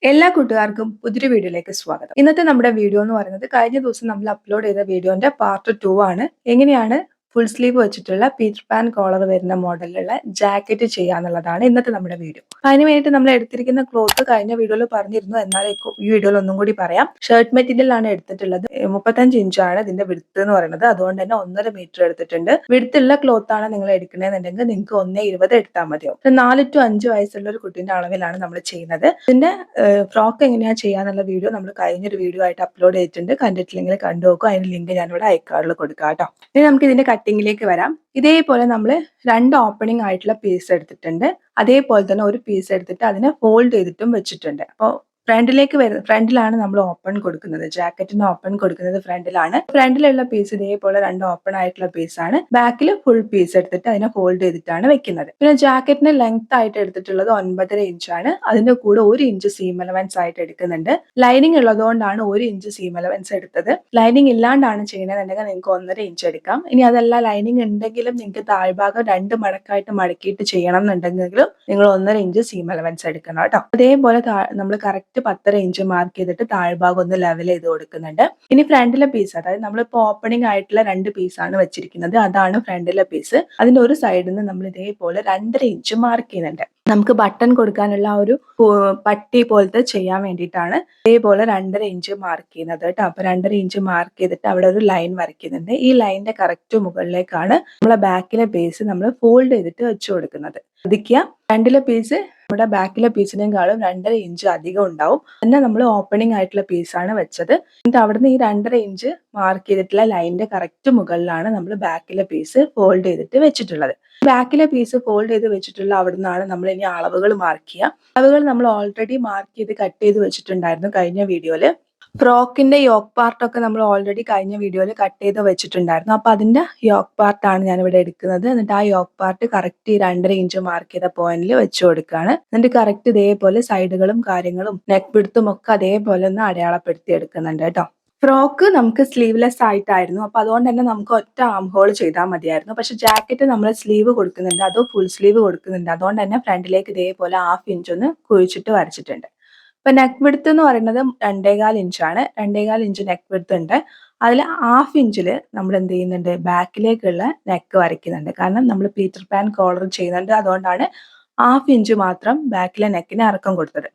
എല്ലാ കൂട്ടുകാർക്കും പുതിയൊരു വീഡിയോയിലേക്ക് സ്വാഗതം. ഇന്നത്തെ നമ്മുടെ വീഡിയോ എന്ന് പറയുന്നത് കഴിഞ്ഞ ദിവസം നമ്മൾ അപ്ലോഡ് ചെയ്ത വീഡിയോന്റെ പാർട്ട് 2 ആണ്. എങ്ങനെയാണ് ഫുൾ സ്ലീവ് വെച്ചിട്ടുള്ള പീറ്റർ പാൻ കോളർ വരുന്ന മോഡലിലുള്ള ജാക്കറ്റ് ചെയ്യാന്നുള്ളതാണ് ഇന്നത്തെ നമ്മുടെ വീഡിയോ. അതിന് വേണ്ടിയിട്ട് നമ്മൾ എടുത്തിരിക്കുന്ന ക്ലോത്ത് കഴിഞ്ഞ വീഡിയോയിൽ പറഞ്ഞിരുന്നു. എന്നാൽ ഈ വീഡിയോയിൽ ഒന്നും കൂടി പറയാം. ഷർട്ട് മെറ്റീരിയൽ ആണ് എടുത്തിട്ടുള്ളത്. 35 ഇഞ്ചാണ് ഇതിന്റെ വിഡ്ത്ത് എന്ന് പറയുന്നത്. അതുകൊണ്ട് തന്നെ 1.5 മീറ്റർ എടുത്തിട്ടുണ്ട്. വിഡ്ത്തുള്ള ക്ലോത്ത് ആണ് നിങ്ങൾ എടുക്കണമെന്നുണ്ടെങ്കിൽ നിങ്ങൾക്ക് 1.20 എടുത്താൽ മതിയാവും. 4 to 5 വയസ്സുള്ള ഒരു കുട്ടീന്റെ അളവിലാണ് നമ്മൾ ചെയ്യുന്നത്. ഇതിന്റെ ഫ്രോക്ക് എങ്ങനെയാ ചെയ്യാന്നുള്ള വീഡിയോ നമ്മൾ കഴിഞ്ഞൊരു വീഡിയോ ആയിട്ട് അപ്ലോഡ് ചെയ്തിട്ടുണ്ട്. കണ്ടിട്ടില്ലെങ്കിൽ കണ്ടു നോക്കും. അതിന്റെ ലിങ്ക് ഞാനിവിടെ ഐക്കാർഡിൽ കൊടുക്കാം കേട്ടോ. ഇനി നമുക്ക് ഇതിന്റെ കട്ടിങ്ങിലേക്ക് വരാം. ഇതേപോലെ നമ്മൾ 2 ഓപ്പണിംഗ് ആയിട്ടുള്ള പീസ് എടുത്തിട്ടുണ്ട്. അതേപോലെ തന്നെ ഒരു പീസ് എടുത്തിട്ട് അതിനെ ഫോൾഡ് ചെയ്തിട്ടും വെച്ചിട്ടുണ്ട്. അപ്പോൾ ഫ്രണ്ടിലാണ് നമ്മൾ ഓപ്പൺ കൊടുക്കുന്നത്. ജാക്കറ്റിന് ഓപ്പൺ കൊടുക്കുന്നത് ഫ്രണ്ടിലാണ്. ഫ്രണ്ടിലുള്ള പീസ് ഇതേപോലെ 2 ഓപ്പൺ ആയിട്ടുള്ള പീസാണ്. ബാക്കിൽ ഫുൾ പീസ് എടുത്തിട്ട് അതിനെ ഫോൾഡ് ചെയ്തിട്ടാണ് വെക്കുന്നത്. പിന്നെ ജാക്കറ്റിന് ലെങ്ത് ആയിട്ട് എടുത്തിട്ടുള്ളത് 9.5 ഇഞ്ചാണ്. അതിന്റെ കൂടെ 1 ഇഞ്ച് സീം അലവൻസ് ആയിട്ട് എടുക്കുന്നുണ്ട്. ലൈനിങ് ഉള്ളതുകൊണ്ടാണ് 1 ഇഞ്ച് സീം അലവൻസ് എടുത്തത്. ലൈനിങ് ഇല്ലാണ്ടാണ് ചെയ്യുന്നതെന്നുണ്ടെങ്കിൽ നിങ്ങൾക്ക് 1.5 ഇഞ്ച് എടുക്കാം. ഇനി അതല്ല ലൈനിങ് ഉണ്ടെങ്കിലും നിങ്ങൾക്ക് താഴ്ഭാഗം 2 മടക്കായിട്ട് മടക്കിയിട്ട് ചെയ്യണം എന്നുണ്ടെങ്കിലും നിങ്ങൾ 1.5 ഇഞ്ച് സീം അലവൻസ് എടുക്കണം കേട്ടോ. അതേപോലെ നമ്മൾ കറക്റ്റ് 10.5 ഇഞ്ച് മാർക്ക് ചെയ്തിട്ട് താഴ്ഭാഗം ഒന്ന് ലെവൽ ചെയ്ത് കൊടുക്കുന്നുണ്ട്. ഇനി ഫ്രണ്ടിലെ പീസ്, അതായത് നമ്മളിപ്പോ ഓപ്പണിംഗ് ആയിട്ടുള്ള 2 പീസാണ് വെച്ചിരിക്കുന്നത്. അതാണ് ഫ്രണ്ടിലെ പീസ്. അതിന്റെ ഒരു സൈഡിൽ നിന്ന് നമ്മൾ ഇതേപോലെ 2.5 ഇഞ്ച് മാർക്ക് ചെയ്യുന്നുണ്ട്. നമുക്ക് ബട്ടൺ കൊടുക്കാനുള്ള ഒരു പട്ടി പോലത്തെ ചെയ്യാൻ വേണ്ടിയിട്ടാണ് ഇതേപോലെ 2.5 ഇഞ്ച് മാർക്ക് ചെയ്യുന്നത് കേട്ടോ. അപ്പൊ 2.5 ഇഞ്ച് മാർക്ക് ചെയ്തിട്ട് അവിടെ ഒരു ലൈൻ വരയ്ക്കുന്നുണ്ട്. ഈ ലൈനിന്റെ കറക്റ്റ് മുകളിലേക്കാണ് നമ്മളെ ബാക്കിലെ പീസ് നമ്മൾ ഫോൾഡ് ചെയ്തിട്ട് വെച്ചു കൊടുക്കുന്നത്. ശ്രദ്ധിക്കുക, ഫ്രണ്ടിലെ പീസ് നമ്മുടെ ബാക്കിലെ പീസിനേക്കാളും 2.5 ഇഞ്ച് അധികം ഉണ്ടാവും. പിന്നെ നമ്മൾ ഓപ്പണിംഗ് ആയിട്ടുള്ള പീസാണ് വെച്ചത്. എന്നിട്ട് അവിടുന്ന് ഈ 2.5 ഇഞ്ച് മാർക്ക് ചെയ്തിട്ടുള്ള ലൈനിന്റെ കറക്റ്റ് മുകളിലാണ് നമ്മൾ ബാക്കിലെ പീസ് ഫോൾഡ് ചെയ്തിട്ട് വെച്ചിട്ടുള്ളത്. ബാക്കിലെ പീസ് ഫോൾഡ് ചെയ്ത് വെച്ചിട്ടുള്ള അവിടുന്നാണ് നമ്മൾ ഇനി അളവുകൾ മാർക്ക് ചെയ്യുക. അളവുകൾ നമ്മൾ ഓൾറെഡി മാർക്ക് ചെയ്ത് കട്ട് ചെയ്ത് വെച്ചിട്ടുണ്ടായിരുന്നു കഴിഞ്ഞ വീഡിയോയില്. ഫ്രോക്കിന്റെ യോക്ക് പാർട്ടൊക്കെ നമ്മൾ ഓൾറെഡി കഴിഞ്ഞ വീഡിയോയിൽ കട്ട് ചെയ്ത് വെച്ചിട്ടുണ്ടായിരുന്നു. അപ്പൊ അതിന്റെ യോക്ക് പാർട്ടാണ് ഞാൻ ഇവിടെ എടുക്കുന്നത്. എന്നിട്ട് ആ yoke part correct 2.5 inch mark ചെയ്ത പോയിന്റിൽ വെച്ചു കൊടുക്കുകയാണ്. എന്നിട്ട് കറക്റ്റ് ഇതേപോലെ സൈഡുകളും കാര്യങ്ങളും നെക്ക് പിടുത്തും ഒക്കെ അതേപോലെ ഒന്ന് അടയാളപ്പെടുത്തി എടുക്കുന്നുണ്ട് കേട്ടോ. ഫ്രോക്ക് നമുക്ക് സ്ലീവ്ലെസ് ആയിട്ടായിരുന്നു. അപ്പൊ അതുകൊണ്ട് തന്നെ നമുക്ക് ഒറ്റ ആം ഹോൾ ചെയ്താൽ മതിയായിരുന്നു. പക്ഷെ ജാക്കറ്റ് നമ്മൾ സ്ലീവ് കൊടുക്കുന്നുണ്ട്, അതോ ഫുൾ സ്ലീവ് കൊടുക്കുന്നുണ്ട്. അതുകൊണ്ട് തന്നെ ഫ്രണ്ടിലേക്ക് ഇതേപോലെ 1/2 ഇഞ്ച് ഒന്ന് കുഴിച്ചിട്ട് വരച്ചിട്ടുണ്ട്. ഇപ്പൊ നെക്ക് വിഡ്ത്ത് എന്ന് പറയുന്നത് 2.25 ഇഞ്ചാണ്. 2.25 ഇഞ്ച് നെക്ക് വിഡ്ത്ത് ഉണ്ട്. അതിൽ 1/2 ഇഞ്ചില് നമ്മൾ എന്ത് ചെയ്യുന്നുണ്ട്, ബാക്കിലേക്കുള്ള നെക്ക് വരയ്ക്കുന്നുണ്ട്. കാരണം നമ്മൾ പീറ്റർ പാൻ കോളർ ചെയ്യുന്നുണ്ട്. അതുകൊണ്ടാണ് 1/2 ഇഞ്ച് മാത്രം ബാക്കിലെ നെക്കിന് ഇറക്കം കൊടുത്തത്.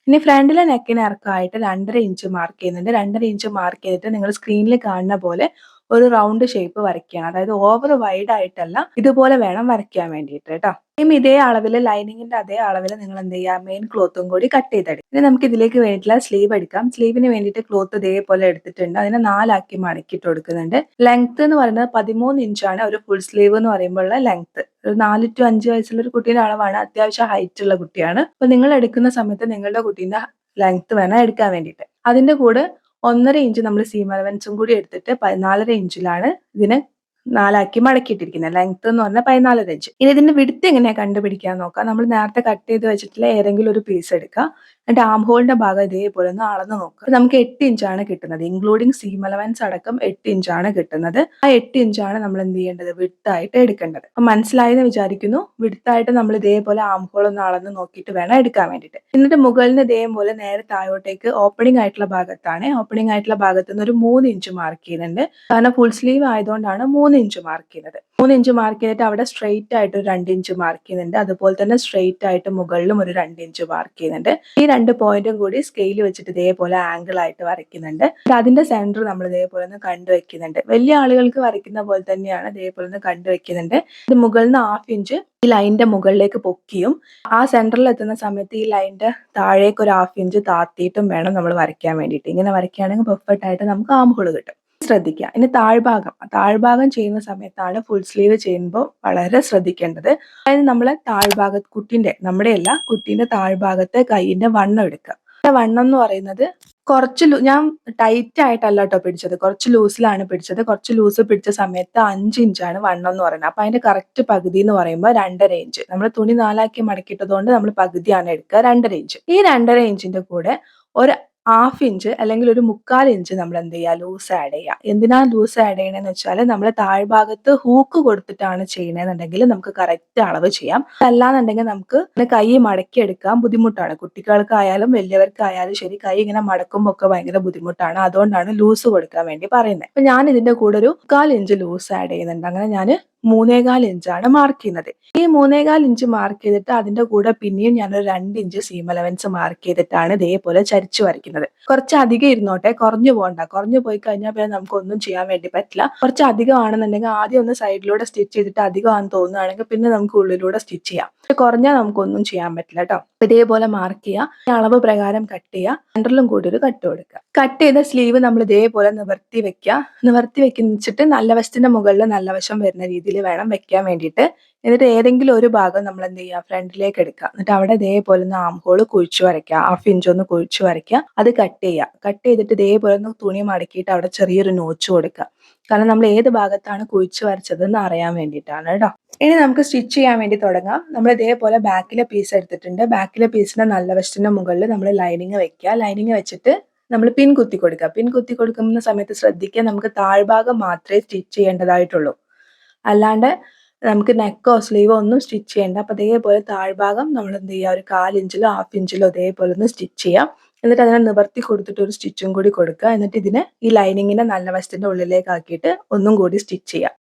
ഇനി ഫ്രണ്ടിലെ നെക്കിന് ഇറക്കമായിട്ട് 2.5 ഇഞ്ച് മാർക്ക് ചെയ്യുന്നുണ്ട്. 2.5 ഇഞ്ച് മാർക്ക് ചെയ്തിട്ട് നിങ്ങൾ സ്ക്രീനിൽ കാണുന്ന പോലെ ഒരു റൗണ്ട് ഷേപ്പ് വരയ്ക്കുകയാണ്. അതായത് ഓവർ വൈഡ് ആയിട്ടല്ല, ഇതുപോലെ വേണം വരയ്ക്കാൻ വേണ്ടിയിട്ട് കേട്ടോ. ഇതേ അളവിൽ ലൈനിങ്ങിന്റെ അതേ അളവിൽ നിങ്ങൾ എന്ത് ചെയ്യുക, മെയിൻ ക്ലോത്തും കൂടി കട്ട് ചെയ്തെടുക്കും. ഇനി നമുക്ക് ഇതിലേക്ക് വേണ്ടിയിട്ടുള്ള സ്ലീവ് എടുക്കാം. സ്ലീവിന് വേണ്ടിയിട്ട് ക്ലോത്ത് ഇതേപോലെ എടുത്തിട്ടുണ്ട്. അതിനെ 4 ആക്കി മടക്കിയിട്ട് കൊടുക്കുന്നുണ്ട്. ലെങ്ത് എന്ന് പറയുന്നത് 13 ഇഞ്ചാണ് ഒരു ഫുൾ സ്ലീവ് എന്ന് പറയുമ്പോഴുള്ള ലെങ്ത്. ഒരു 4 to 5 വയസ്സുള്ള ഒരു കുട്ടീന്റെ അളവാണ്. അത്യാവശ്യം ഹൈറ്റ് ഉള്ള കുട്ടിയാണ്. അപ്പൊ നിങ്ങൾ എടുക്കുന്ന സമയത്ത് നിങ്ങളുടെ കുട്ടീന്റെ ലെങ്ത് വേണം എടുക്കാൻ വേണ്ടിയിട്ട്. അതിന്റെ കൂടെ 1.5 ഇഞ്ച് നമ്മൾ സീം അലവൻസും കൂടി എടുത്തിട്ട് 14.5 ഇഞ്ചിലാണ് ഇതിനെ 4 ആക്കി മടക്കിയിട്ടിരിക്കുന്നത്. ലെങ്ത് എന്ന് പറഞ്ഞാൽ 14.5 ഇഞ്ച്. ഇനി ഇതിന്റെ വിഡ്ത്ത് എങ്ങനെയാ കണ്ടുപിടിക്കാൻ നോക്കാം. നമ്മൾ നേരത്തെ കട്ട് ചെയ്ത് വെച്ചിട്ടുള്ള ഏതെങ്കിലും ഒരു പീസ് എടുക്കുക. എന്നിട്ട് ആം ഹോളിന്റെ ഭാഗം ഇതേപോലെ ഒന്ന് അളന്ന് നോക്കുക. നമുക്ക് 8 ഇഞ്ചാണ് കിട്ടുന്നത്. ഇൻക്ലൂഡിങ് സീം അലവൻസ് അടക്കം 8 ഇഞ്ചാണ് കിട്ടുന്നത്. ആ 8 ഇഞ്ചാണ് നമ്മൾ എന്ത് ചെയ്യേണ്ടത്, വിഡ്ത്ത് ആയിട്ട് എടുക്കേണ്ടത്. അപ്പൊ മനസ്സിലായെന്ന് വിചാരിക്കുന്നു. വിഡ്ത്ത് ആയിട്ട് നമ്മൾ ഇതേപോലെ ആം ഹോൾ ഒന്ന് അളന്ന് നോക്കിയിട്ട് വേണം എടുക്കാൻ വേണ്ടിയിട്ട്. എന്നിട്ട് മുകളിൽ നിന്ന് ഇതേപോലെ നേരെ താഴോട്ടേക്ക് ഓപ്പണിംഗ് ആയിട്ടുള്ള ഭാഗത്താണ്. ഓപ്പണിംഗ് ആയിട്ടുള്ള ഭാഗത്ത് നിന്ന് ഒരു 3 ഇഞ്ച് മാർക്ക് ചെയ്യുന്നുണ്ട്. കാരണം ഫുൾ സ്ലീവ് ആയതുകൊണ്ടാണ് 3 ഇഞ്ച് മാർക്ക് ചെയ്യുന്നത്. 3 ഇഞ്ച് മാർക്ക് ചെയ്തിട്ട് അവിടെ സ്ട്രെയിറ്റ് ആയിട്ട് ഒരു 2 ഇഞ്ച് മാർക്ക് ചെയ്യുന്നുണ്ട്. അതുപോലെ തന്നെ സ്ട്രെയിറ്റ് ആയിട്ട് മുകളിലും ഒരു 2 ഇഞ്ച് മാർക്ക് ചെയ്യുന്നുണ്ട്. ഈ 2 പോയിന്റും കൂടി സ്കെയിൽ വെച്ചിട്ട് ഇതേപോലെ ആംഗിൾ ആയിട്ട് വരയ്ക്കുന്നുണ്ട്. അതിന്റെ സെന്റർ നമ്മൾ ഇതേപോലെ ഒന്ന് കണ്ടുവെക്കുന്നുണ്ട്. വലിയ ആളുകൾക്ക് വരയ്ക്കുന്ന പോലെ തന്നെയാണ് ഇതേപോലെ ഒന്ന് കണ്ടുവെക്കുന്നുണ്ട്. ഇത് മുകളിൽ നിന്ന് 1/2 ഇഞ്ച് ഈ ലൈനിന്റെ മുകളിലേക്ക് പൊക്കിയും ആ സെന്ററിൽ എത്തുന്ന സമയത്ത് ഈ ലൈനിന്റെ താഴേക്ക് ഒരു 1/2 ഇഞ്ച് താത്തിയിട്ടും വേണം നമ്മൾ വരയ്ക്കാൻ വേണ്ടിയിട്ട്. ഇങ്ങനെ വരയ്ക്കുകയാണെങ്കിൽ പെർഫെക്റ്റ് ആയിട്ട് നമുക്ക് ആം ഹോൾ കിട്ടും. ശ്രദ്ധിക്കുക. ഇനി താഴ്ഭാഗം ചെയ്യുന്ന സമയത്താണ് ഫുൾ സ്ലീവ് ചെയ്യുമ്പോൾ വളരെ ശ്രദ്ധിക്കേണ്ടത്. അതായത് നമ്മളെ കുട്ടീന്റെ താഴ്ഭാഗത്തെ കൈയിന്റെ വണ്ണം എടുക്കുക. വണ്ണം എന്ന് പറയുന്നത് കുറച്ച് ഞാൻ ടൈറ്റ് ആയിട്ടല്ല കേട്ടോ പിടിച്ചത്, കുറച്ച് ലൂസിലാണ് പിടിച്ചത്. കുറച്ച് ലൂസ് പിടിച്ച സമയത്ത് 5 ഇഞ്ചാണ് വണ്ണം എന്ന് പറയുന്നത്. അപ്പൊ അതിന്റെ കറക്റ്റ് പകുതി എന്ന് പറയുമ്പോൾ 2.5 ഇഞ്ച്. നമ്മൾ തുണി 4 ആക്കി മടക്കിയിട്ടതുകൊണ്ട് നമ്മൾ പകുതിയാണ് എടുക്കുക, 2.5 ഇഞ്ച്. ഈ 2.5 ഇഞ്ചിന്റെ കൂടെ ഒരു ഹാഫ് ഇഞ്ച് അല്ലെങ്കിൽ ഒരു 1/4 ഇഞ്ച് നമ്മൾ എന്ത് ചെയ്യുക, ലൂസ് ആഡ് ചെയ്യുക. എന്തിനാ ലൂസ് ആഡ് ചെയ്യണമെന്ന് വെച്ചാൽ നമ്മൾ താഴ്ഭാഗത്ത് ഹൂക്ക് കൊടുത്തിട്ടാണ് ചെയ്യണമെന്നുണ്ടെങ്കിൽ നമുക്ക് കറക്റ്റ് അളവ് ചെയ്യാം. അല്ലാന്നുണ്ടെങ്കിൽ നമുക്ക് കൈ മടക്കി എടുക്കാൻ ബുദ്ധിമുട്ടാണ്. കുട്ടികൾക്കായാലും വലിയവർക്കായാലും ശരി, കൈ ഇങ്ങനെ മടക്കുമ്പോൾ ഒക്കെ ഭയങ്കര ബുദ്ധിമുട്ടാണ്. അതുകൊണ്ടാണ് ലൂസ് കൊടുക്കാൻ വേണ്ടി പറയുന്നത്. അപ്പൊ ഞാൻ ഇതിന്റെ കൂടെ ഒരു 1/4 ഇഞ്ച് ലൂസ് ആഡ് ചെയ്യുന്നുണ്ട്. അങ്ങനെ ഞാൻ 3.25 ഇഞ്ചാണ് മാർക്ക് ചെയ്യുന്നത്. ഈ 3.25 ഇഞ്ച് മാർക്ക് ചെയ്തിട്ട് അതിന്റെ കൂടെ പിന്നെയും ഞാനൊരു 2 ഇഞ്ച് സീം അലവൻസ് മാർക്ക് ചെയ്തിട്ടാണ് ഇതേപോലെ ചരിച്ചു വരയ്ക്കുന്നത്. കുറച്ച് അധികം ഇരുന്നോട്ടെ, കുറഞ്ഞു പോകണ്ട. കുറഞ്ഞു പോയി കഴിഞ്ഞാൽ പിന്നെ നമുക്ക് ഒന്നും ചെയ്യാൻ വേണ്ടി പറ്റില്ല. കുറച്ച് അധികം ആണെന്നുണ്ടെങ്കിൽ ആദ്യം ഒന്ന് സൈഡിലൂടെ സ്റ്റിച്ച് ചെയ്തിട്ട് അധികമാണെന്ന് തോന്നുകയാണെങ്കിൽ പിന്നെ നമുക്ക് ഉള്ളിലൂടെ സ്റ്റിച്ച് ചെയ്യാം. കുറഞ്ഞാൽ നമുക്കൊന്നും ചെയ്യാൻ പറ്റില്ല കേട്ടോ. ഇതേപോലെ മാർക്ക് ചെയ്യുക, അളവ് പ്രകാരം കട്ട് ചെയ്യുക, സെന്ററിലും കൂടി ഒരു കട്ട് കൊടുക്കുക. കട്ട് ചെയ്ത സ്ലീവ് നമ്മൾ ഇതേപോലെ നിവർത്തി വെക്കുക. നിവർത്തി വെച്ചിട്ട് നല്ല വശത്തിന്റെ മുകളിൽ നല്ല വശം വരുന്ന രീതിയിൽ വേണം വെക്കാൻ വേണ്ടിയിട്ട്. എന്നിട്ട് ഏതെങ്കിലും ഒരു ഭാഗം നമ്മൾ എന്ത് ചെയ്യുക, ഫ്രണ്ടിലേക്ക് എടുക്കുക. എന്നിട്ട് അവിടെ ഇതേപോലെ ഒന്ന് ആം ഹോൾ കുഴിച്ചു വരയ്ക്കുക. 1/2 ഇഞ്ച് ഒന്ന് കുഴിച്ചു വരയ്ക്കുക. അത് കട്ട് ചെയ്യുക. കട്ട് ചെയ്തിട്ട് ഇതേപോലെ ഒന്ന് തുണി മടക്കിയിട്ട് അവിടെ ചെറിയൊരു നോച്ച് കൊടുക്കുക. കാരണം നമ്മൾ ഏത് ഭാഗത്താണ് കുഴിച്ചു വരച്ചതെന്ന് അറിയാൻ വേണ്ടിയിട്ടാണ് കേട്ടോ. ഇനി നമുക്ക് സ്റ്റിച്ച് ചെയ്യാൻ വേണ്ടി തുടങ്ങാം. നമ്മൾ ഇതേപോലെ ബാക്കിലെ പീസ് എടുത്തിട്ടുണ്ട്. ബാക്കിലെ പീസിന്റെ നല്ല വശത്തിന്റെ മുകളിൽ നമ്മൾ ലൈനിങ് വെക്കുക. ലൈനിങ് വെച്ചിട്ട് നമ്മൾ പിൻ കുത്തി കൊടുക്കുക. പിൻ കുത്തി കൊടുക്കുന്ന സമയത്ത് ശ്രദ്ധിക്കുക, നമുക്ക് താഴ്ഭാഗം മാത്രമേ സ്റ്റിച്ച് ചെയ്യേണ്ടതായിട്ടുള്ളൂ. അല്ലാണ്ട് നമുക്ക് നെക്കോ സ്ലീവോ ഒന്നും സ്റ്റിച്ച് ചെയ്യേണ്ട. അപ്പൊ ഇതേപോലെ താഴ്ഭാഗം നമ്മൾ എന്ത് ചെയ്യുക, ഒരു 1/4 ഇഞ്ചിലോ 1/2 ഇഞ്ചിലോ ഇതേപോലെ ഒന്ന് സ്റ്റിച്ച് ചെയ്യാം. എന്നിട്ട് അതിനെ നിവർത്തി കൊടുത്തിട്ട് ഒരു സ്റ്റിച്ചും കൂടി കൊടുക്കുക. എന്നിട്ട് ഇതിനെ ഈ ലൈനിങ്ങിന്റെ നല്ല വശത്തിന്റെ ഉള്ളിലേക്ക് ആക്കിയിട്ട് ഒന്നും കൂടി സ്റ്റിച്ച് ചെയ്യാം.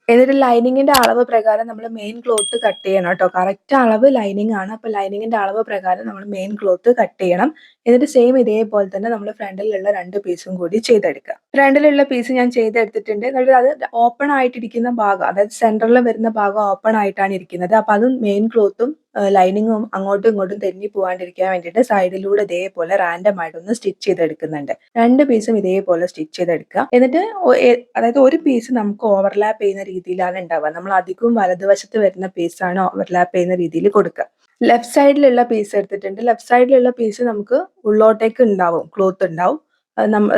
എന്നിട്ട് ലൈനിങ്ങിന്റെ അളവ് പ്രകാരം നമ്മൾ മെയിൻ ക്ലോത്ത് കട്ട് ചെയ്യണം കേട്ടോ. കറക്റ്റ് അളവ് ലൈനിങ് ആണ്. അപ്പൊ ലൈനിങ്ങിന്റെ അളവ് പ്രകാരം നമ്മൾ മെയിൻ ക്ലോത്ത് കട്ട് ചെയ്യണം. എന്നിട്ട് സെയിം ഇതേപോലെ തന്നെ നമ്മൾ ഫ്രണ്ടിലുള്ള 2 പീസും കൂടി ചെയ്തെടുക്കുക. ഫ്രണ്ടിലുള്ള പീസ് ഞാൻ ചെയ്തെടുത്തിട്ടുണ്ട്. എന്നിട്ട് അത് ഓപ്പൺ ആയിട്ടിരിക്കുന്ന ഭാഗം, അതായത് സെന്ററിൽ വരുന്ന ഭാഗം ഓപ്പൺ ആയിട്ടാണ് ഇരിക്കുന്നത്. അപ്പൊ അതും മെയിൻ ക്ലോത്തും ലൈനിങ്ങും അങ്ങോട്ടും ഇങ്ങോട്ടും തെന്നി പോകാണ്ടിരിക്കാൻ വേണ്ടിയിട്ട് സൈഡിലൂടെ ഇതേപോലെ റാൻഡം ആയിട്ടൊന്ന് സ്റ്റിച്ച് ചെയ്തെടുക്കുന്നുണ്ട്. 2 പീസും ഇതേപോലെ സ്റ്റിച്ച് ചെയ്തെടുക്കുക. എന്നിട്ട് അതായത് ഒരു പീസ് നമുക്ക് ഓവർലാപ്പ് ചെയ്യുന്ന രീതിയിലാണ് ഉണ്ടാവുക. നമ്മൾ അധികവും വലതുവശത്ത് വരുന്ന പീസാണ് ഓവർലാപ്പ് ചെയ്യുന്ന രീതിയിൽ കൊടുക്കുക. ലെഫ്റ്റ് സൈഡിലുള്ള പീസ് എടുത്തിട്ടുണ്ട്. ലെഫ്റ്റ് സൈഡിലുള്ള പീസ് നമുക്ക് ഉള്ളോട്ടേക്ക് ഉണ്ടാവും, ക്ലോത്ത് ഉണ്ടാവും.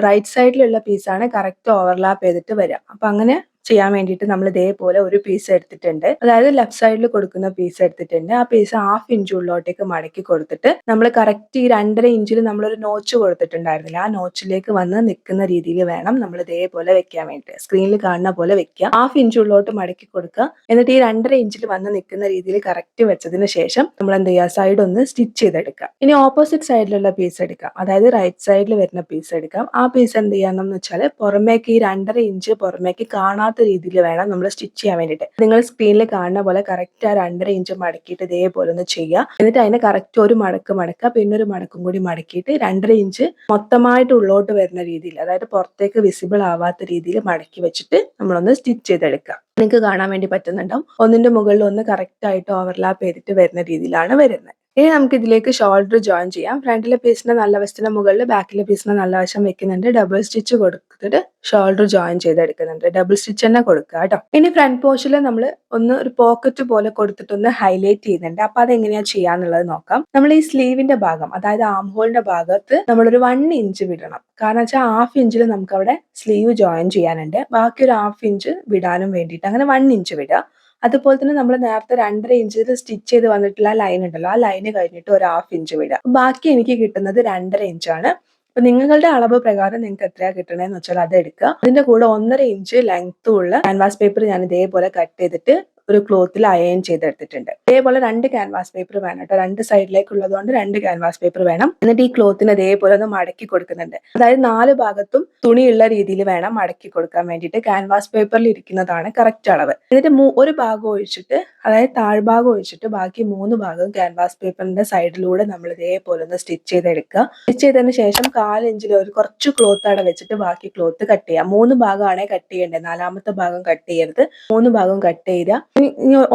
റൈറ്റ് സൈഡിലുള്ള പീസാണ് കറക്റ്റ് ഓവർലാപ്പ് ചെയ്തിട്ട് വരിക. അപ്പൊ അങ്ങനെ ചെയ്യാൻ വേണ്ടിയിട്ട് നമ്മൾ ഇതേപോലെ ഒരു പീസ് എടുത്തിട്ടുണ്ട്. അതായത് ലെഫ്റ്റ് സൈഡിൽ കൊടുക്കുന്ന പീസ് എടുത്തിട്ടുണ്ട്. ആ പീസ് 1/2 ഇഞ്ച് ഉള്ളോട്ടേക്ക് മടക്കി കൊടുത്തിട്ട് നമ്മൾ കറക്റ്റ് ഈ 2.5 ഇഞ്ചിൽ നമ്മളൊരു നോച്ച് കൊടുത്തിട്ടുണ്ടായിരുന്നില്ല, ആ നോച്ചിലേക്ക് വന്ന് നിൽക്കുന്ന രീതിയിൽ വേണം നമ്മൾ ഇതേപോലെ വെക്കാൻ വേണ്ടിയിട്ട്. സ്ക്രീനിൽ കാണുന്ന പോലെ വെക്കുക. 1/2 ഇഞ്ച് ഉള്ളോട്ട് മടക്കി കൊടുക്കുക. എന്നിട്ട് ഈ 2.5 ഇഞ്ചിൽ വന്ന് നിൽക്കുന്ന രീതിയിൽ കറക്റ്റ് വെച്ചതിന് ശേഷം നമ്മൾ എന്ത് ചെയ്യുക, സൈഡ് ഒന്ന് സ്റ്റിച്ച് ചെയ്തെടുക്കുക. ഇനി ഓപ്പോസിറ്റ് സൈഡിലുള്ള പീസ് എടുക്കാം, അതായത് റൈറ്റ് സൈഡിൽ വരുന്ന പീസ് എടുക്കാം. ആ പീസ് എന്ത് ചെയ്യണമെന്ന് വെച്ചാൽ പുറമേക്ക് ഈ 2.5 ഇഞ്ച് പുറമേക്ക് കാണാത്ത രീതിയിൽ വേണം നമ്മൾ സ്റ്റിച്ച് ചെയ്യാൻ വേണ്ടിയിട്ട്. നിങ്ങൾ സ്ക്രീനിൽ കാണുന്ന പോലെ കറക്റ്റ് ആ 2.5 ഇഞ്ച് മടക്കിയിട്ട് ഇതേപോലെ ഒന്ന് ചെയ്യുക. എന്നിട്ട് അതിനെ കറക്റ്റ് ഒരു മടക്ക് മടക്കുക, പിന്നെ ഒരു മടക്കും കൂടി മടക്കിയിട്ട് 2.5 ഇഞ്ച് മൊത്തമായിട്ട് ഉള്ളോട്ട് വരുന്ന രീതിയിൽ, അതായത് പുറത്തേക്ക് വിസിബിൾ ആവാത്ത രീതിയിൽ മടക്കി വെച്ചിട്ട് നമ്മളൊന്ന് സ്റ്റിച്ച് ചെയ്തെടുക്കുക. നിങ്ങൾക്ക് കാണാൻ വേണ്ടി പറ്റുന്നുണ്ടാവും. ഒന്നിന്റെ മുകളിൽ ഒന്ന് കറക്റ്റ് ആയിട്ട് ഓവർലാപ്പ് ചെയ്തിട്ട് വരുന്ന രീതിയിലാണ് വരുന്നത്. ഇനി നമുക്ക് ഇതിലേക്ക് ഷോൾഡർ ജോയിൻ ചെയ്യാം. ഫ്രണ്ടിലെ പീസിന്റെ നല്ല വശത്തിന്റെ മുകളിൽ ബാക്കിലെ പീസിന്റെ നല്ല വശം വെക്കുന്നുണ്ട്. ഡബിൾ സ്റ്റിച്ച് കൊടുത്തിട്ട് ഷോൾഡർ ജോയിൻ ചെയ്തെടുക്കുന്നുണ്ട്. ഡബിൾ സ്റ്റിച്ച് തന്നെ കൊടുക്കുക കേട്ടോ. ഇനി ഫ്രണ്ട് പോർഷനിൽ നമ്മൾ ഒന്ന് ഒരു പോക്കറ്റ് പോലെ കൊടുത്തിട്ടൊന്ന് ഹൈലൈറ്റ് ചെയ്യുന്നുണ്ട്. അപ്പൊ അതെങ്ങനെയാ ചെയ്യാന്നുള്ളത് നോക്കാം. നമ്മൾ ഈ സ്ലീവിന്റെ ഭാഗം, അതായത് ആം ഹോളിന്റെ ഭാഗത്ത് നമ്മളൊരു 1 ഇഞ്ച് വിടണം. കാരണം വെച്ചാൽ 1/2 ഇഞ്ചിൽ നമുക്ക് അവിടെ സ്ലീവ് ജോയിൻ ചെയ്യാനുണ്ട്. ബാക്കി ഒരു 1/2 ഇഞ്ച് വിടാനും വേണ്ടിയിട്ട് അങ്ങനെ 1 ഇഞ്ച് വിടുക. അതുപോലെ തന്നെ നമ്മൾ നേരത്തെ 2.5 ഇഞ്ചിൽ സ്റ്റിച്ച് ചെയ്ത് വന്നിട്ടുള്ള ആ ലൈൻ ഉണ്ടല്ലോ, ആ ലൈന് കഴിഞ്ഞിട്ട് ഒരു 1/2 ഇഞ്ച് വിടുക. ബാക്കി എനിക്ക് കിട്ടുന്നത് 2.5 ഇഞ്ചാണ്. അപ്പൊ നിങ്ങളുടെ അളവ് പ്രകാരം നിങ്ങൾക്ക് എത്രയാ കിട്ടണേന്ന് വെച്ചാൽ അത് എടുക്കുക. അതിന്റെ കൂടെ 1.5 ഇഞ്ച് ലെങ്ത്തും ഉള്ള ക്യാൻവാസ് പേപ്പർ ഞാൻ ഇതേപോലെ കട്ട് ചെയ്തിട്ട് ഒരു ക്ലോത്തിൽ അയൺ ചെയ്തെടുത്തിട്ടുണ്ട്. ഇതേപോലെ 2 ക്യാൻവാസ് പേപ്പർ വേണം കേട്ടോ. 2 സൈഡിലേക്ക് ഉള്ളതുകൊണ്ട് 2 ക്യാൻവാസ് പേപ്പർ വേണം. എന്നിട്ട് ഈ ക്ലോത്തിന് ഇതേപോലെ ഒന്ന് മടക്കി കൊടുക്കുന്നുണ്ട്. അതായത് 4 ഭാഗത്തും തുണിയുള്ള രീതിയിൽ വേണം മടക്കി കൊടുക്കാൻ വേണ്ടിയിട്ട്. ക്യാൻവാസ് പേപ്പറിൽ ഇരിക്കുന്നതാണ് കറക്റ്റ് അളവ്. എന്നിട്ട് ഒരു ഭാഗം ഒഴിച്ചിട്ട്, അതായത് താഴ്ഭാഗം ഒഴിച്ചിട്ട് ബാക്കി 3 ഭാഗവും ക്യാൻവാസ് പേപ്പറിന്റെ സൈഡിലൂടെ നമ്മൾ ഇതേപോലെ ഒന്ന് സ്റ്റിച്ച് ചെയ്തെടുക്കുക. സ്റ്റിച്ച് ചെയ്തതിന് ശേഷം 1/4 ഇഞ്ചിൽ ഒരു കുറച്ച് ക്ലോത്ത് അവിടെ വെച്ചിട്ട് ബാക്കി ക്ലോത്ത് കട്ട് ചെയ്യുക. 3 ഭാഗമാണേ കട്ട് ചെയ്യേണ്ടത്, 4ാമത്തെ ഭാഗം കട്ട് ചെയ്യരുത്. 3 ഭാഗം കട്ട് ചെയ്യുക.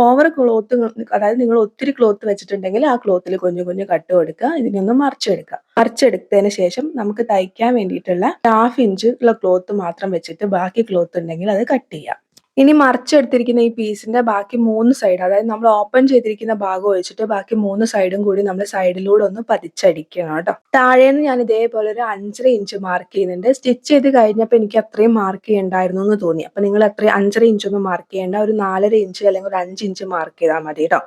ഓവർ ക്ലോത്ത്, അതായത് നിങ്ങൾ ഒത്തിരി ക്ലോത്ത് വെച്ചിട്ടുണ്ടെങ്കിൽ ആ ക്ലോത്തിൽ കുഞ്ഞു കുഞ്ഞു കട്ട് കൊടുക്കുക. ഇതിനൊന്ന് മറിച്ചെടുക്കുക. മറിച്ചെടുത്തതിന് ശേഷം നമുക്ക് തയ്ക്കാൻ വേണ്ടിയിട്ടുള്ള 1/2 ഇഞ്ച് ഉള്ള ക്ലോത്ത് മാത്രം വെച്ചിട്ട് ബാക്കി ക്ലോത്ത് ഉണ്ടെങ്കിൽ അത് കട്ട് ചെയ്യാം. ഇനി മറിച്ചെടുത്തിരിക്കുന്ന ഈ പീസിന്റെ ബാക്കി 3 സൈഡ്, അതായത് നമ്മൾ ഓപ്പൺ ചെയ്തിരിക്കുന്ന ഭാഗം ഒഴിച്ചിട്ട് ബാക്കി 3 സൈഡും കൂടി നമ്മൾ സൈഡിലൂടെ ഒന്ന് പതിച്ചടിക്കണം കേട്ടോ. താഴേന്ന് ഞാൻ ഇതേപോലെ ഒരു 5.5 ഇഞ്ച് മാർക്ക് ചെയ്യുന്നുണ്ട്. സ്റ്റിച്ച് ചെയ്ത് കഴിഞ്ഞപ്പോൾ എനിക്ക് അത്രയും മാർക്ക് ചെയ്യണ്ടായിരുന്നു എന്ന് തോന്നി. അപ്പൊ നിങ്ങൾ അത്രയും 5.5 ഇഞ്ച് ഒന്നും മാർക്ക് ചെയ്യേണ്ട, ഒരു 4.5 ഇഞ്ച് അല്ലെങ്കിൽ ഒരു 5 ഇഞ്ച് മാർക്ക് ചെയ്താൽ മതി കേട്ടോ.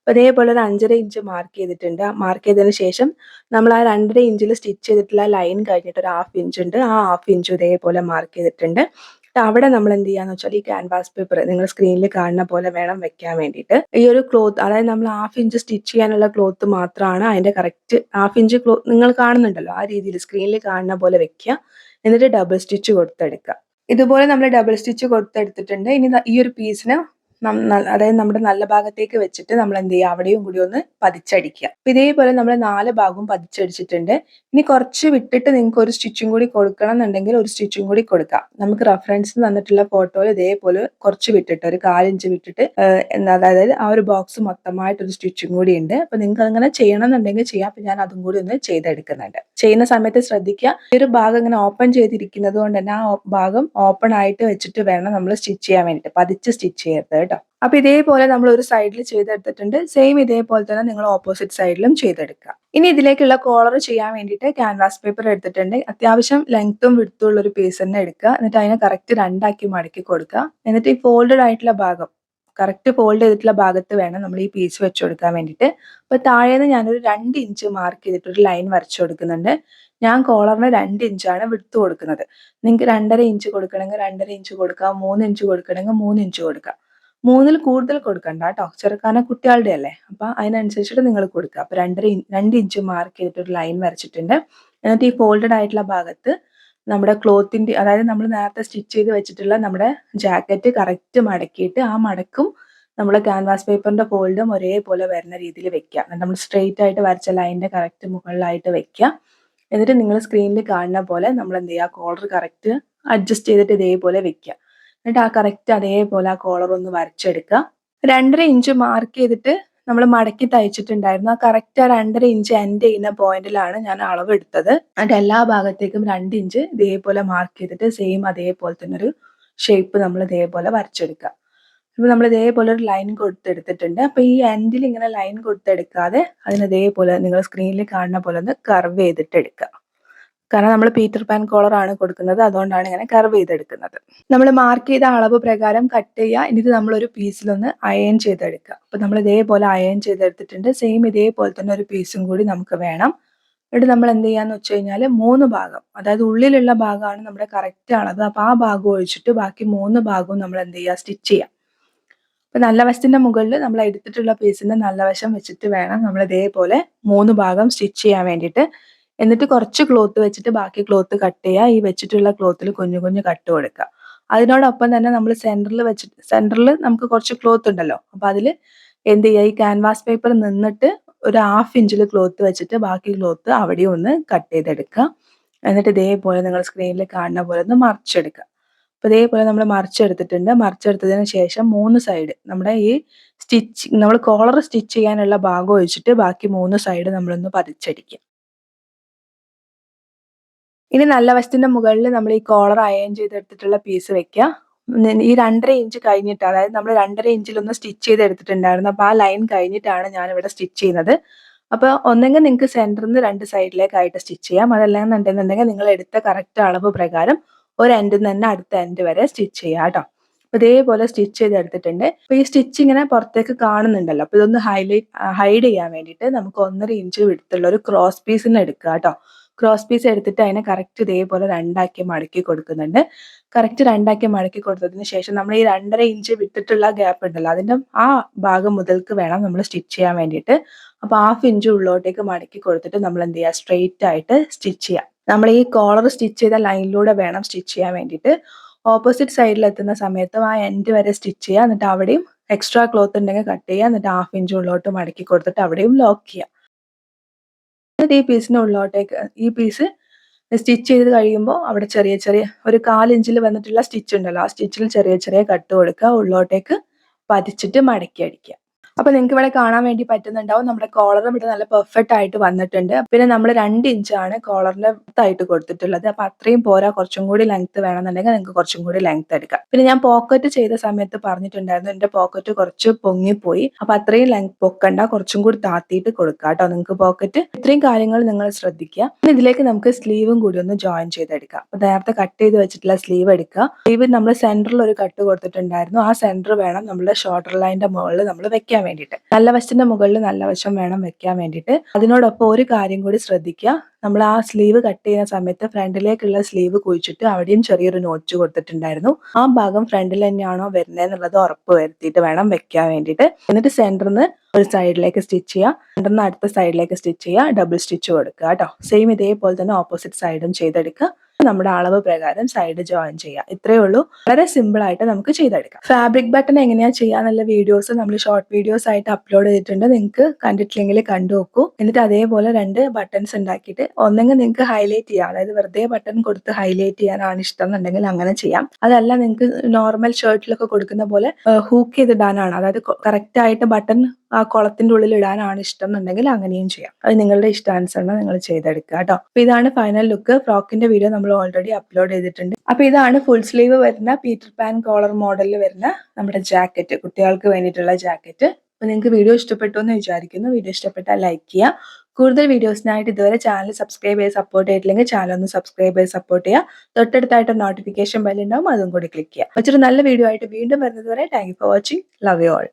അപ്പോൾ ഇതേപോലെ ഒരു 5.5 ഇഞ്ച് മാർക്ക് ചെയ്തിട്ടുണ്ട്. മാർക്ക് ചെയ്തതിന് ശേഷം നമ്മൾ ആ 2.5 ഇഞ്ചിൽ സ്റ്റിച്ച് ചെയ്തിട്ടുള്ള ലൈൻ കഴിഞ്ഞിട്ട് ഒരു 1/2 ഇഞ്ച് ഉണ്ട്. ആ 1/2 ഇഞ്ചും ഇതേപോലെ മാർക്ക് ചെയ്തിട്ടുണ്ട്. അവിടെ നമ്മൾ എന്ത് ചെയ്യാന്ന് വെച്ചാൽ ഈ ക്യാൻവാസ് പേപ്പർ നിങ്ങൾ സ്ക്രീനിൽ കാണുന്ന പോലെ വേണം വെക്കാൻ വേണ്ടിയിട്ട്. ഈ ഒരു ക്ലോത്ത്, അതായത് നമ്മൾ 1/2 ഇഞ്ച് സ്റ്റിച്ച് ചെയ്യാനുള്ള ക്ലോത്ത് മാത്രമാണ് അതിന്റെ കറക്റ്റ് 1/2 ഇഞ്ച് ക്ലോത്ത് നിങ്ങൾ കാണുന്നുണ്ടല്ലോ, ആ രീതിയിൽ സ്ക്രീനിൽ കാണുന്ന പോലെ വെക്കുക. എന്നിട്ട് ഡബിൾ സ്റ്റിച്ച് കൊടുത്തെടുക്കുക. ഇതുപോലെ നമ്മൾ ഡബിൾ സ്റ്റിച്ച് കൊടുത്തെടുത്തിട്ടുണ്ട്. ഇനി ഈ ഒരു പീസിന് അതായത് നമ്മുടെ നല്ല ഭാഗത്തേക്ക് വെച്ചിട്ട് നമ്മൾ എന്ത് ചെയ്യുക, അവിടെയും കൂടി ഒന്ന് പതിച്ചടിക്കുക. അപ്പൊ ഇതേപോലെ നമ്മൾ 4 ഭാഗവും പതിച്ചടിച്ചിട്ടുണ്ട്. ഇനി കുറച്ച് വിട്ടിട്ട് നിങ്ങൾക്ക് ഒരു സ്റ്റിച്ചും കൂടി കൊടുക്കണം എന്നുണ്ടെങ്കിൽ ഒരു സ്റ്റിച്ചും കൂടി കൊടുക്കാം. നമുക്ക് റെഫറൻസ് തന്നിട്ടുള്ള ഫോട്ടോയിൽ ഇതേപോലെ കുറച്ച് വിട്ടിട്ട് ഒരു 1/4 ഇഞ്ച് വിട്ടിട്ട് അതായത് ആ ഒരു ബോക്സ് മൊത്തമായിട്ട് ഒരു സ്റ്റിച്ചും കൂടി ഉണ്ട്. അപ്പൊ നിങ്ങൾക്ക് അങ്ങനെ ചെയ്യണം എന്നുണ്ടെങ്കിൽ ചെയ്യാം. അപ്പൊ ഞാൻ അതും കൂടി ഒന്ന് ചെയ്തെടുക്കുന്നുണ്ട്. ചെയ്യുന്ന സമയത്ത് ശ്രദ്ധിക്കുക, ഈ ഒരു ഭാഗം ഇങ്ങനെ ഓപ്പൺ ചെയ്തിരിക്കുന്നത് കൊണ്ട് തന്നെ ആ ഭാഗം ഓപ്പൺ ആയിട്ട് വെച്ചിട്ട് വേണം നമ്മൾ സ്റ്റിച്ച് ചെയ്യാൻ വേണ്ടിയിട്ട്, പതിച്ച് സ്റ്റിച്ച് ചെയ്യരുത് കേട്ടോ. അപ്പൊ ഇതേപോലെ നമ്മൾ ഒരു സൈഡിൽ ചെയ്തെടുത്തിട്ടുണ്ട്. സെയിം ഇതേപോലെ തന്നെ നിങ്ങൾ ഓപ്പോസിറ്റ് സൈഡിലും ചെയ്തെടുക്കുക. ഇനി ഇതിലേക്കുള്ള കോളർ ചെയ്യാൻ വേണ്ടിയിട്ട് ക്യാൻവാസ് പേപ്പർ എടുത്തിട്ടുണ്ട്. അത്യാവശ്യം ലെങ്ത്തും വിഡ്ത്തും ഉള്ള ഒരു പീസ് തന്നെ എടുക്കുക. എന്നിട്ട് അതിനെ കറക്റ്റ് 2 ആക്കി മടക്കി കൊടുക്കുക. എന്നിട്ട് ഈ ഫോൾഡഡ് ആയിട്ടുള്ള ഭാഗം, കറക്റ്റ് ഫോൾഡ് ചെയ്തിട്ടുള്ള ഭാഗത്ത് വേണം നമ്മൾ ഈ പീസ് വെച്ച് കൊടുക്കാൻ വേണ്ടിയിട്ട്. അപ്പൊ താഴേന്ന് ഞാനൊരു 2 ഇഞ്ച് മാർക്ക് ചെയ്തിട്ട് ഒരു ലൈൻ വരച്ചു കൊടുക്കുന്നുണ്ട്. ഞാൻ കോളറിന് 2 ഇഞ്ചാണ് വിഡ്ത്ത് കൊടുക്കുന്നത്. നിങ്ങൾക്ക് 2.5 ഇഞ്ച് കൊടുക്കണമെങ്കിൽ 2.5 ഇഞ്ച് കൊടുക്കാം, 3 ഇഞ്ച് കൊടുക്കണമെങ്കിൽ 3 ഇഞ്ച് കൊടുക്കാം. 3ൽ കൂടുതൽ കൊടുക്കണ്ട കേട്ടോ, ചെറുക്കാന കുട്ടികളുടെ അല്ലേ, അപ്പൊ അതിനനുസരിച്ചിട്ട് നിങ്ങൾ കൊടുക്കുക. അപ്പൊ 2 ഇഞ്ച് മാർക്ക് ചെയ്തിട്ട് ഒരു ലൈൻ വരച്ചിട്ടുണ്ട്. എന്നിട്ട് ഈ ഫോൾഡഡ് ആയിട്ടുള്ള ഭാഗത്ത് നമ്മുടെ ക്ലോത്തിന്റെ, അതായത് നമ്മൾ നേരത്തെ സ്റ്റിച്ച് ചെയ്ത് വെച്ചിട്ടുള്ള നമ്മുടെ ജാക്കറ്റ് കറക്റ്റ് മടക്കിയിട്ട് ആ മടക്കും നമ്മുടെ ക്യാൻവാസ് പേപ്പറിന്റെ ഫോൾഡും ഒരേപോലെ വരുന്ന രീതിയിൽ വെക്കുക. നമ്മൾ സ്ട്രെയിറ്റ് ആയിട്ട് വരച്ച ലൈനിന്റെ കറക്റ്റ് മുകളിലായിട്ട് വെക്കുക. എന്നിട്ട് നിങ്ങൾ സ്ക്രീനിൽ കാണുന്ന പോലെ നമ്മൾ എന്ത് ചെയ്യുക, കോളർ കറക്റ്റ് അഡ്ജസ്റ്റ് ചെയ്തിട്ട് ഇതേപോലെ വെക്കുക. എന്നിട്ട് ആ കറക്റ്റ് അതേപോലെ ആ കോളർ ഒന്ന് വരച്ചെടുക്കുക. 2.5 ഇഞ്ച് മാർക്ക് ചെയ്തിട്ട് നമ്മൾ മടക്കി തയ്ച്ചിട്ടുണ്ടായിരുന്നു. ആ കറക്റ്റ് ആ 2.5 ഇഞ്ച് എൻഡ് ചെയ്യുന്ന പോയിന്റിലാണ് ഞാൻ അളവ് എടുത്തത്. എന്നിട്ട് എല്ലാ ഭാഗത്തേക്കും 2 ഇഞ്ച് ഇതേപോലെ മാർക്ക് ചെയ്തിട്ട് സെയിം അതേപോലെ തന്നെ ഒരു ഷേപ്പ് നമ്മൾ ഇതേപോലെ വരച്ചെടുക്കുക. അപ്പോൾ നമ്മൾ ഇതേപോലെ ഒരു ലൈൻ കൊടുത്തെടുത്തിട്ടുണ്ട്. അപ്പൊ ഈ എൻഡിൽ ഇങ്ങനെ ലൈൻ കൊടുത്തെടുക്കാതെ അതിന് ഇതേപോലെ നിങ്ങൾ സ്ക്രീനിൽ കാണുന്ന പോലെ ഒന്ന് കർവ് ചെയ്തിട്ട് എടുക്കുക. കാരണം നമ്മൾ പീറ്റർ പാൻ കോളർ ആണ് കൊടുക്കുന്നത്, അതുകൊണ്ടാണ് ഇങ്ങനെ കർവ് ചെയ്തെടുക്കുന്നത്. നമ്മൾ മാർക്ക് ചെയ്ത അളവ് പ്രകാരം കട്ട് ചെയ്യുക. എന്നിട്ട് നമ്മളൊരു പീസിലൊന്ന് അയൺ ചെയ്തെടുക്കുക. അപ്പൊ നമ്മൾ ഇതേപോലെ അയൺ ചെയ്തെടുത്തിട്ടുണ്ട്. സെയിം ഇതേപോലെ തന്നെ ഒരു പീസും കൂടി നമുക്ക് വേണം. എന്നിട്ട് നമ്മൾ എന്ത് ചെയ്യാന്ന് വെച്ച് കഴിഞ്ഞാൽ 3 ഭാഗം, അതായത് ഉള്ളിലുള്ള ഭാഗമാണ് നമ്മുടെ കറക്റ്റ് അളവ്. അപ്പൊ ആ ഭാഗം ഒഴിച്ചിട്ട് ബാക്കി 3 ഭാഗവും നമ്മൾ എന്ത് ചെയ്യുക, സ്റ്റിച്ച് ചെയ്യാം. അപ്പൊ നല്ല വശത്തിന്റെ മുകളിൽ നമ്മൾ എടുത്തിട്ടുള്ള പീസിന്റെ നല്ല വശം വെച്ചിട്ട് വേണം നമ്മൾ ഇതേപോലെ 3 ഭാഗം സ്റ്റിച്ച് ചെയ്യാൻ വേണ്ടിയിട്ട്. എന്നിട്ട് കുറച്ച് ക്ലോത്ത് വെച്ചിട്ട് ബാക്കി ക്ലോത്ത് കട്ട് ചെയ്യുക. ഈ വെച്ചിട്ടുള്ള ക്ലോത്തിൽ കുഞ്ഞു കുഞ്ഞു കട്ട് കൊടുക്കുക. അതിനോടൊപ്പം തന്നെ നമ്മൾ സെന്ററിൽ നമുക്ക് കുറച്ച് ക്ലോത്ത് ഉണ്ടല്ലോ, അപ്പൊ അതിൽ എന്ത് ചെയ്യുക, ഈ ക്യാൻവാസ് പേപ്പർ നിന്നിട്ട് ഒരു 1/2 ഇഞ്ചിൽ ക്ലോത്ത് വെച്ചിട്ട് ബാക്കി ക്ലോത്ത് അവിടെ ഒന്ന് കട്ട് ചെയ്തെടുക്കുക. എന്നിട്ട് ഇതേപോലെ നിങ്ങൾ സ്ക്രീനിൽ കാണുന്ന പോലെ ഒന്ന് മറിച്ചെടുക്കുക. അപ്പൊ ഇതേപോലെ നമ്മൾ മറിച്ചെടുത്തിട്ടുണ്ട്. മറിച്ചെടുത്തതിന് ശേഷം 3 സൈഡ് നമ്മുടെ ഈ നമ്മൾ കോളർ സ്റ്റിച്ച് ചെയ്യാനുള്ള ഭാഗം ഒഴിച്ചിട്ട് ബാക്കി 3 സൈഡ് നമ്മളൊന്ന് പതിച്ചടിക്കുക. ഇനി നല്ല വശത്തിന്റെ മുകളിൽ നമ്മൾ ഈ കോളർ അയൺ ചെയ്തെടുത്തിട്ടുള്ള പീസ് വെക്കുക. ഈ 2.5 ഇഞ്ച് കഴിഞ്ഞിട്ട്, അതായത് നമ്മൾ 2.5 ഇഞ്ചിലൊന്ന് സ്റ്റിച്ച് ചെയ്തെടുത്തിട്ടുണ്ടായിരുന്നു. അപ്പൊ ആ ലൈൻ കഴിഞ്ഞിട്ടാണ് ഞാൻ ഇവിടെ സ്റ്റിച്ച് ചെയ്യുന്നത്. അപ്പൊ ഒന്നെങ്കിൽ നിങ്ങൾക്ക് സെന്ററിൽ നിന്ന് 2 സൈഡിലേക്കായിട്ട് സ്റ്റിച്ച് ചെയ്യാം. അതല്ലാന്നുണ്ടെന്നുണ്ടെങ്കിൽ നിങ്ങൾ എടുത്ത കറക്റ്റ് അളവ് പ്രകാരം ഒരു എൻഡിൽ നിന്ന് തന്നെ അടുത്ത എൻഡ് വരെ സ്റ്റിച്ച് ചെയ്യാം കേട്ടോ. അപ്പൊ ഇതേപോലെ സ്റ്റിച്ച് ചെയ്തെടുത്തിട്ടുണ്ട്. അപ്പൊ ഈ സ്റ്റിച്ച് ഇങ്ങനെ പുറത്തേക്ക് കാണുന്നുണ്ടല്ലോ, അപ്പൊ ഇതൊന്ന് ഹൈഡ് ചെയ്യാൻ വേണ്ടിയിട്ട് നമുക്ക് 1.5 ഇഞ്ച് വിടുത്തുള്ള ഒരു ക്രോസ് പീസിന് എടുക്കുക കേട്ടോ. ക്രോസ് പീസ് എടുത്തിട്ട് അതിനെ കറക്റ്റ് ഇതേപോലെ 2 ആക്കി മടക്കി കൊടുക്കുന്നുണ്ട്. കറക്റ്റ് 2 ആക്കി മടക്കി കൊടുത്തതിന് ശേഷം നമ്മൾ ഈ 2.5 ഇഞ്ച് വിട്ടിട്ടുള്ള ഗ്യാപ്പ് ഉണ്ടല്ലോ, അതിന്റെ ആ ഭാഗം മുതൽക്ക് വേണം നമ്മൾ സ്റ്റിച്ച് ചെയ്യാൻ വേണ്ടിയിട്ട്. അപ്പൊ 1/2 ഇഞ്ച് ഉള്ളോട്ടേക്ക് മടക്കി കൊടുത്തിട്ട് നമ്മൾ എന്ത് ചെയ്യുക, സ്ട്രെയിറ്റ് ആയിട്ട് സ്റ്റിച്ച് ചെയ്യാം. നമ്മൾ ഈ കോളർ സ്റ്റിച്ച് ചെയ്ത ലൈനിലൂടെ വേണം സ്റ്റിച്ച് ചെയ്യാൻ വേണ്ടിയിട്ട്. ഓപ്പോസിറ്റ് സൈഡിൽ എത്തുന്ന സമയത്തും ആ എൻഡ് വരെ സ്റ്റിച്ച് ചെയ്യുക. എന്നിട്ട് അവിടെയും എക്സ്ട്രാ ക്ലോത്ത് ഉണ്ടെങ്കിൽ കട്ട് ചെയ്യുക. എന്നിട്ട് 1/2 ഇഞ്ച് ഉള്ളോട്ട് മടക്കി കൊടുത്തിട്ട് അവിടെയും ലോക്ക് ചെയ്യുക. എന്നിട്ട് ഈ പീസിന് ഉള്ളോട്ടേക്ക് ഈ പീസ് സ്റ്റിച്ച് ചെയ്ത് കഴിയുമ്പോൾ അവിടെ ചെറിയ ചെറിയ ഒരു 1/4 ഇഞ്ചിൽ വന്നിട്ടുള്ള സ്റ്റിച്ച് ഉണ്ടല്ലോ, ആ സ്റ്റിച്ചിൽ ചെറിയ ചെറിയ കട്ട് കൊടുക്കുക. ഉള്ളോട്ടേക്ക് പതിച്ചിട്ട് മടക്കി അടിക്കുക. അപ്പൊ നിങ്ങൾക്ക് ഇവിടെ കാണാൻ വേണ്ടി പറ്റുന്നുണ്ടാവും, നമ്മുടെ കോളറും ഇവിടെ നല്ല പെർഫെക്റ്റ് ആയിട്ട് വന്നിട്ടുണ്ട്. പിന്നെ നമ്മൾ 2 ഇഞ്ചാണ് കോളറിന്റെ ആയിട്ട് കൊടുത്തിട്ടുള്ളത്. അപ്പൊ അത്രയും പോരാ, കുറച്ചും കൂടി ലെങ്ത് വേണമെന്നുണ്ടെങ്കിൽ നിങ്ങൾക്ക് കുറച്ചും കൂടി ലെങ്ത് എടുക്കാം. പിന്നെ ഞാൻ പോക്കറ്റ് ചെയ്ത സമയത്ത് പറഞ്ഞിട്ടുണ്ടായിരുന്നു, എന്റെ പോക്കറ്റ് കുറച്ച് പൊങ്ങിപ്പോയി. അപ്പൊ അത്രയും ലെങ്ത് പൊക്കണ്ട, കുറച്ചും കൂടി താത്തിയിട്ട് കൊടുക്കുക കേട്ടോ നിങ്ങൾക്ക് പോക്കറ്റ്. ഇത്രയും കാര്യങ്ങൾ നിങ്ങൾ ശ്രദ്ധിക്കുക. പിന്നെ ഇതിലേക്ക് നമുക്ക് സ്ലീവും കൂടി ഒന്ന് ജോയിൻ ചെയ്തെടുക്കാം. അപ്പൊ നേരത്തെ കട്ട് ചെയ്ത് വെച്ചിട്ടുള്ള സ്ലീവ് എടുക്കുക. സ്ലീവ് നമ്മൾ സെന്ററിൽ ഒരു കട്ട് കൊടുത്തിട്ടുണ്ടായിരുന്നു. ആ സെന്റർ വേണം നമ്മുടെ ഷോൾഡർ ലൈനിന്റെ മുകളിൽ നമ്മൾ വെക്കാൻ വേണ്ടിയിട്ട്. നല്ല വശത്തിന്റെ മുകളിൽ നല്ല വശം വേണം വെക്കാൻ വേണ്ടിയിട്ട്. അതിനോടൊപ്പം ഒരു കാര്യം കൂടി ശ്രദ്ധിക്കുക. നമ്മൾ ആ സ്ലീവ് കട്ട് ചെയ്യുന്ന സമയത്ത് ഫ്രണ്ടിലേക്കുള്ള സ്ലീവ് കുഴിച്ചിട്ട് അവിടെയും ചെറിയൊരു നോച്ച് കൊടുത്തിട്ടുണ്ടായിരുന്നു. ആ ഭാഗം ഫ്രണ്ടിൽ തന്നെയാണോ വരുന്നതെന്നുള്ളത് ഉറപ്പ് വരുത്തിയിട്ട് വേണം വെക്കാൻ വേണ്ടിയിട്ട്. എന്നിട്ട് സെന്ററിന്ന് ഒരു സൈഡിലേക്ക് സ്റ്റിച്ച് ചെയ്യുക, സെന്ററിന്ന് അടുത്ത സൈഡിലേക്ക് സ്റ്റിച്ച് ചെയ്യുക, ഡബിൾ സ്റ്റിച്ച് കൊടുക്കുക കേട്ടോ. സെയിം ഇതേപോലെ തന്നെ ഓപ്പോസിറ്റ് സൈഡും ചെയ്തെടുക്കുക. നമ്മുടെ അളവ് പ്രകാരം സൈഡ് ജോയിൻ ചെയ്യുക. ഇത്രയേ ഉള്ളൂ. വളരെ സിമ്പിൾ ആയിട്ട് നമുക്ക് ചെയ്തെടുക്കാം. ഫാബ്രിക് ബട്ടൺ എങ്ങനെയാ ചെയ്യാന്നുള്ള വീഡിയോസ് നമ്മൾ ഷോർട്ട് വീഡിയോസ് ആയിട്ട് അപ്ലോഡ് ചെയ്തിട്ടുണ്ട്. നിങ്ങൾക്ക് കണ്ടിട്ടില്ലെങ്കിൽ കണ്ടു നോക്കൂ. എന്നിട്ട് അതേപോലെ 2 ബട്ടൺസ് ഉണ്ടാക്കിയിട്ട് ഒന്നെങ്കിൽ നിങ്ങൾക്ക് ഹൈലൈറ്റ് ചെയ്യാം, അതായത് വെറുതെ ബട്ടൺ കൊടുത്ത് ഹൈലൈറ്റ് ചെയ്യാനാണ് ഇഷ്ടം എന്നുണ്ടെങ്കിൽ അങ്ങനെ ചെയ്യാം. അതല്ല നിങ്ങൾക്ക് നോർമൽ ഷർട്ടിലൊക്കെ കൊടുക്കുന്ന പോലെ ഹൂക്ക് ചെയ്തിടാനാണ്, അതായത് കറക്റ്റ് ആയിട്ട് ബട്ടൺ ആ കുളത്തിന്റെ ഉള്ളിൽ ഇടാനാണ് ഇഷ്ടം എന്നുണ്ടെങ്കിൽ അങ്ങനെയും ചെയ്യാം. അത് നിങ്ങളുടെ ഇഷ്ടാനുസരണം നിങ്ങൾ ചെയ്തെടുക്കുക കേട്ടോ. അപ്പൊ ഇതാണ് ഫൈനൽ ലുക്ക്. ഫ്രോക്കിന്റെ വീഡിയോ നമ്മൾ ഓൾറെഡി അപ്ലോഡ് ചെയ്തിട്ടുണ്ട്. അപ്പൊ ഇതാണ് ഫുൾ സ്ലീവ് വരുന്ന പീറ്റർ പാൻ കോളർ മോഡലിൽ വരുന്ന നമ്മുടെ ജാക്കറ്റ്, കുട്ടികൾക്ക് വേണ്ടിയിട്ടുള്ള ജാക്കറ്റ്. അപ്പൊ നിങ്ങൾക്ക് വീഡിയോ ഇഷ്ടപ്പെട്ടു എന്ന് വിചാരിക്കുന്നു. വീഡിയോ ഇഷ്ടപ്പെട്ടാൽ ലൈക്ക് ചെയ്യുക. കൂടുതൽ വീഡിയോസിനായിട്ട് ഇതുവരെ ചാനൽ സബ്സ്ക്രൈബ് ചെയ്ത് സപ്പോർട്ട് ചെയ്തിട്ടില്ലെങ്കിൽ ചാനൽ ഒന്ന് സബ്സ്ക്രൈബ് ചെയ്ത് സപ്പോർട്ട് ചെയ്യുക. തൊട്ടടുത്തായിട്ട് നോട്ടിഫിക്കേഷൻ ബെൽ ഉണ്ടാവും, അതും കൂടി ക്ലിക്ക് ചെയ്യുക. മറ്റൊരു നല്ല വീഡിയോ ആയിട്ട് വീണ്ടും വരുന്നത് വരെ thank you for watching. Love you all.